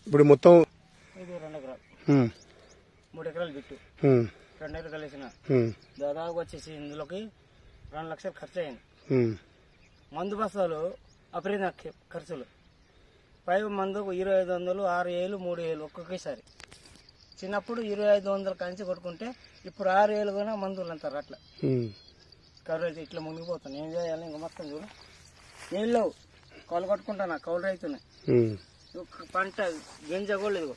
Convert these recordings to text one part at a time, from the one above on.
ఇప్పుడు మొత్తం ఇది 2 ఎకరాలు, 3 ఎకరాలు బిట్టు, 2 ఎకరాలు వేసిన దాదాపు వచ్చేసి ఇందులోకి 2 లక్షలు ఖర్చు అయింది. మందు బస్తాలు అపరీత ఖర్చులు, పై మందుకు 2500, 6000, 3000 ఒక్కొక్కసారి. చిన్నప్పుడు 2500 కంచి కొట్టుకుంటే ఇప్పుడు 6000 కూడా మందులు అంటారు. అట్లా కరువు అయితే ఇట్లా మునిగిపోతాను. ఏం చేయాలి? ఇంకా మొత్తం చూడు, నీళ్ళు కౌలు కట్టుకుంటాను, కౌలు రైతునే. పంట గింజ కూడా లేదు,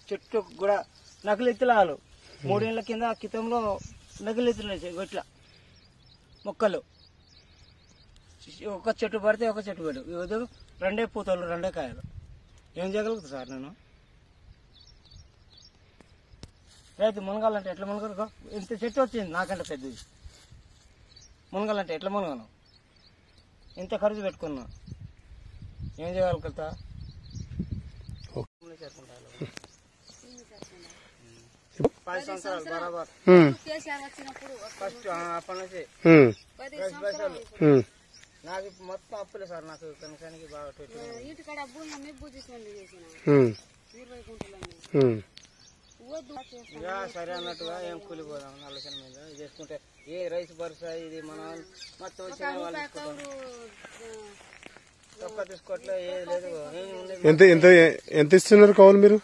చెట్టు కూడా నకిలెత్తులాలు 3 ఏళ్ల కింద క్రితంలో నకిలెత్తులు ఇట్లా మొక్కలు ఒక చెట్టు పడితే ఒక చెట్టు పడు, 2 పూతలు 2 కాయలు. ఏం చేయగలుగుతా సార్ నేను? రైతు మునగాలంటే ఎట్లా మునగరు? ఇంత చెట్టు వచ్చింది నాకంటే పెద్దది, మునగాలంటే ఎట్లా మునగను? ఇంత ఖర్చు పెట్టుకున్నా, ఏం చేయగలుగుతా? 10 సంవత్సరాలు బరాబర్ ఫస్ట్ అప్పటి నుంచి 10 పైసలు నాకు మొత్తం అప్పులే సార్. నాకు కనీసానికి బాగా సరే అన్నట్టుగా ఏం కూలిపోదాం ఆలోచన మీద చేసుకుంటే ఏ రైతు భరోసా ఇది మనం మొత్తం వచ్చిన వాళ్ళు తక్కువ తీసుకోవట్లేదు, ఏది లేదు. ఎంత ఇస్తున్నారు కౌలు మీరు?